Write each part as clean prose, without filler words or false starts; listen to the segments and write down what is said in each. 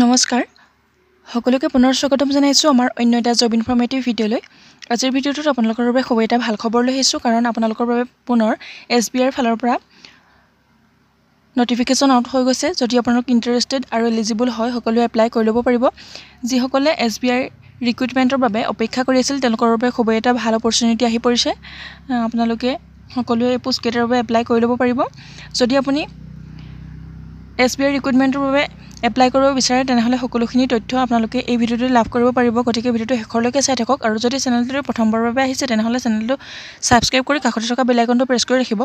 নমস্কাৰ সকলোকে পুনৰ স্বাগতম জনাইছো আমাৰ অন্য এটা জব ইনফৰমেটিভ ভিডিঅ'লৈ। আজিৰ ভিডিঅ'টোত আপোনালোকৰ বাবে খুব এটা ভাল খবৰ লৈ আহিছো, কাৰণ আপোনালোকৰ বাবে পুনৰ SBIৰ ফালৰ পৰা নটিফিকেশ্যন আউট হৈ গৈছে। যদি আপোনালোক ইণ্টাৰেষ্টেড আৰু এলিজিবল হয়, সকলোৱে এপ্লাই কৰি ল'ব পাৰিব। যিসকলে SBIৰ ৰিক্ৰুইটমেণ্টৰ বাবে অপেক্ষা কৰি আছিল, তেওঁলোকৰ বাবে খুব এটা ভাল অপৰচুনিটি আহি পৰিছে। আপোনালোকে সকলোৱে এই পোষ্টকেইটাৰ বাবে এপ্লাই কৰি ল'ব পাৰিব। যদি আপুনি SBIৰ ৰিক্ৰুইটমেণ্টৰ বাবে এপ্লাই কৰিব বিচাৰে, তেনেহ'লে সকলোখিনি তথ্য আপোনালোকে এই ভিডিঅ'টোত লাভ কৰিব পাৰিব। গতিকে ভিডিঅ'টো শেষলৈকে চাই থাকক, আৰু যদি চেনেলটোলৈ প্ৰথমবাৰৰ বাবে আহিছে, তেনেহ'লে চেনেলটো ছাবস্ক্ৰাইব কৰি কাষতে থকা বেল আইকনটো প্ৰেছ কৰি ৰাখিব।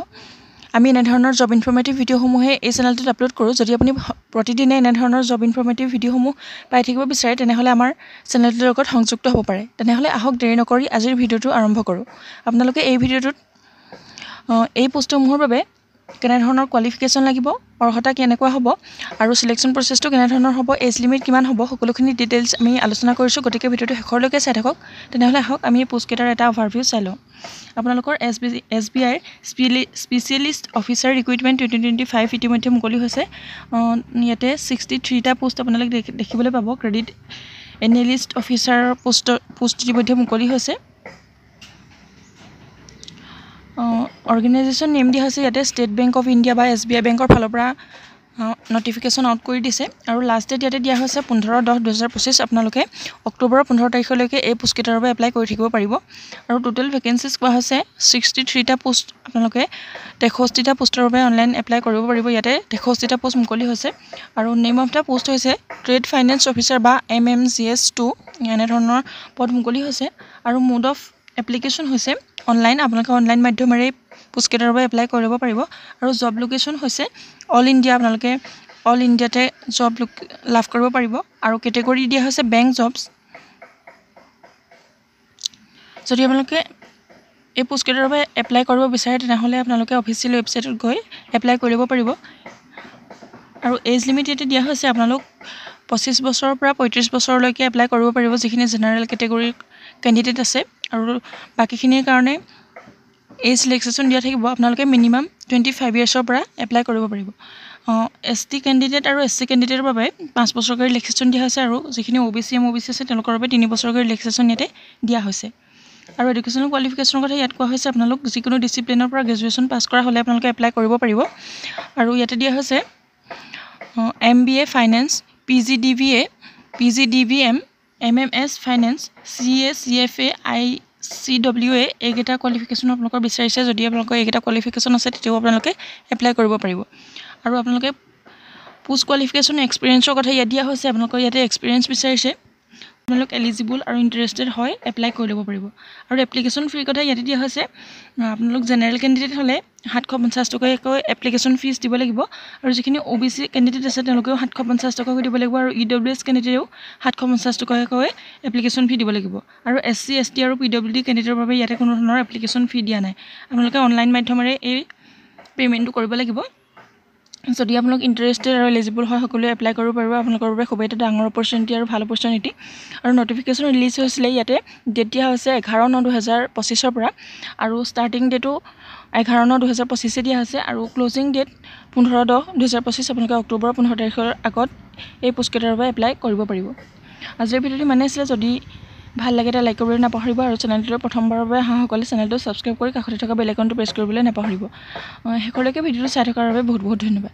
আমি এনেধৰণৰ জব ইনফৰমেটিভ ভিডিঅ'সমূহে এই চেনেলটোত আপলোড কৰোঁ। যদি আপুনি প্ৰতিদিনে এনেধৰণৰ জব ইনফৰমেটিভ ভিডিঅ'সমূহ পাই থাকিব বিচাৰে, তেনেহ'লে আমাৰ চেনেলটোৰ লগত সংযুক্ত হ'ব পাৰে। তেনেহ'লে আহক দেৰি নকৰি আজিৰ ভিডিঅ'টো আৰম্ভ কৰোঁ। আপোনালোকে এই ভিডিঅ'টোত এই পোষ্টসমূহৰ বাবে কেনেধৰণৰ কোৱালিফিকেশ্যন লাগিব, অৰ্হতা কেনেকুৱা হ'ব, আৰু চিলেকশ্যন প্ৰচেছটো কেনেধৰণৰ হ'ব, এজ লিমিট কিমান হ'ব, সকলোখিনি ডিটেইলছ আমি আলোচনা কৰিছোঁ। গতিকে ভিডিঅ'টো শেষলৈকে চাই থাকক। তেনেহ'লে আহক আমি এই পোষ্টকেইটাৰ এটা অভাৰভিউ চাই লওঁ। আপোনালোকৰ SBIৰ স্পেচিয়েলিষ্ট অফিচাৰ ৰিক্ৰুইটমেণ্ট 2025 ইতিমধ্যে মুকলি হৈছে। ইয়াতে 63টা পোষ্ট আপোনালোকে দেখিবলৈ পাব। ক্ৰেডিট এনালিষ্ট অফিচাৰৰ পোষ্ট ইতিমধ্যে মুকলি হৈছে। অৰ্গেনাইজেশ্যন নেম দিয়া হৈছে ইয়াতে ষ্টেট বেংক অফ ইণ্ডিয়া বা SBI বেংকৰ ফালৰ পৰা নটিফিকেশ্যন আউট কৰি দিছে, আৰু লাষ্ট ডেট ইয়াতে দিয়া হৈছে 15/10/2025। আপোনালোকে অক্টোবৰৰ 15 তাৰিখলৈকে এই পোষ্টকেইটাৰ বাবে এপ্লাই কৰি থাকিব পাৰিব। আৰু টোটেল ভেকেঞ্চিজ কোৱা হৈছে 63টা পোষ্ট। আপোনালোকে 63টা পোষ্টৰ বাবে অনলাইন এপ্লাই কৰিব পাৰিব। ইয়াতে 63টা পোষ্ট মুকলি হৈছে, আৰু নেম অফ দ্য পোষ্ট হৈছে ট্ৰেড ফাইনেন্স অফিচাৰ বা MMGS2 এনেধৰণৰ পদ মুকলি হৈছে। আৰু মোড অফ এপ্লিকেশ্যন হৈছে অনলাইন। আপোনালোকে অনলাইন মাধ্যমেৰে পোষ্টকেইটাৰ বাবে এপ্লাই কৰিব পাৰিব। আৰু জব লোকেশ্যন হৈছে অল ইণ্ডিয়া। আপোনালোকে অল ইণ্ডিয়াতে জব লাভ কৰিব পাৰিব। আৰু কেটেগৰী দিয়া হৈছে বেংক জবছ। যদি আপোনালোকে এই পোষ্টকেইটাৰ বাবে এপ্লাই কৰিব বিচাৰে, তেনেহ'লে আপোনালোকে অফিচিয়েল ৱেবছাইটত গৈ এপ্লাই কৰিব পাৰিব। আৰু এজ লিমিট ইয়াতে দিয়া হৈছে আপোনালোক 25 বছৰৰ পৰা 35 বছৰলৈকে এপ্লাই কৰিব পাৰিব, যিখিনি জেনেৰেল কেটেগৰীৰ কেণ্ডিডেট আছে। আৰু বাকীখিনিৰ কাৰণে এজ ৰিলেক্সেশ্যন দিয়া থাকিব। আপোনালোকে মিনিমাম 25 ইয়াৰ্ছৰ পৰা এপ্লাই কৰিব পাৰিব। ST কেণ্ডিডেট আৰু SC কেণ্ডিডেটৰ বাবে 5 বছৰকৈ ৰিলেক্সেশ্যন দিয়া হৈছে, আৰু যিখিনি OBC MOBC আছে তেওঁলোকৰ বাবে 3 বছৰকৈ ৰিলেক্সেশ্যন ইয়াতে দিয়া হৈছে। আৰু এডুকেশ্যনেল কোৱালিফিকেশ্যনৰ কথা ইয়াত কোৱা হৈছে আপোনালোক যিকোনো ডিচিপ্লিনৰ পৰা গ্ৰেজুৱেশ্যন পাছ কৰা হ'লে আপোনালোকে এপ্লাই কৰিব পাৰিব। আৰু ইয়াতে দিয়া হৈছে MBA finance, PGDBA, PGDBM, MMS finance, CA, CFA, ICWA এইকেইটা কোৱালিফিকেশ্যন আপোনালোকৰ বিচাৰিছে। যদি আপোনালোকৰ এইকেইটা কোৱালিফিকেশ্যন আছে, তেতিয়াও আপোনালোকে এপ্লাই কৰিব পাৰিব। আৰু আপোনালোকে পোষ্ট কোৱালিফিকেশ্যন এক্সপিৰিয়েঞ্চৰ কথা ইয়াত দিয়া হৈছে। আপোনালোকৰ ইয়াতে এক্সপিৰিয়েঞ্চ বিচাৰিছে। আপোনালোক এলিজিবল আৰু ইণ্টাৰেষ্টেড হয়, এপ্লাই কৰি ল'ব পাৰিব। আৰু এপ্লিকেশ্যন ফিৰ কথা ইয়াতে দিয়া হৈছে। আপোনালোক জেনেৰেল কেণ্ডিডেট হ'লে 750 টকাকৈ এপ্লিকেশ্যন ফিজ দিব লাগিব। আৰু যিখিনি OBC কেণ্ডিডেট আছে, তেওঁলোকেও 750 টকাকৈ দিব লাগিব। আৰু EWS কেণ্ডিডেটেও 750 টকাকৈ এপ্লিকেশ্যন ফি দিব লাগিব। আৰু SC ST আৰু PWD কেণ্ডিডেটৰ বাবে ইয়াতে কোনো ধৰণৰ এপ্লিকেশ্যন ফি দিয়া নাই। আপোনালোকে অনলাইন মাধ্যমেৰে এই পে'মেণ্টটো কৰিব লাগিব। যদি আপোনালোক ইণ্টাৰেষ্টেড আৰু এলিজিবল হয়, সকলোৱে এপ্লাই কৰিব পাৰিব। আপোনালোকৰ বাবে খুব এটা ডাঙৰ অপৰচুনিটি আৰু ভাল অপৰচুনিটি। আৰু নটিফিকেশ্যন ৰিলিজ হৈছিলে ইয়াতে ডেট দিয়া হৈছে 11/9/2025 পৰা, আৰু ষ্টাৰ্টিং ডেটো 11/9/2025 দিয়া হৈছে, আৰু ক্লজিং ডেট 15/10/2025। আপোনালোকে অক্টোবৰৰ 15 তাৰিখৰ আগত এই পোষ্টকেইটাৰ বাবে এপ্লাই কৰিব পাৰিব। আজিৰ ভিডিঅ'টো মানে আছিলে। যদি ভাল লাগে এটা লাইক কৰিবলৈ নাপাহৰিব, আৰু চেনেলটোলৈ প্ৰথমবাৰৰ বাবে অহাসকলে চেনেলটো ছাবস্ক্ৰাইব কৰি কাষতে থকা বেল আইকনটো প্ৰেছ কৰিবলৈ নাপাহৰিব। শেষলৈকে ভিডিঅ'টো চাই থকাৰ বাবে বহুত বহুত ধন্যবাদ।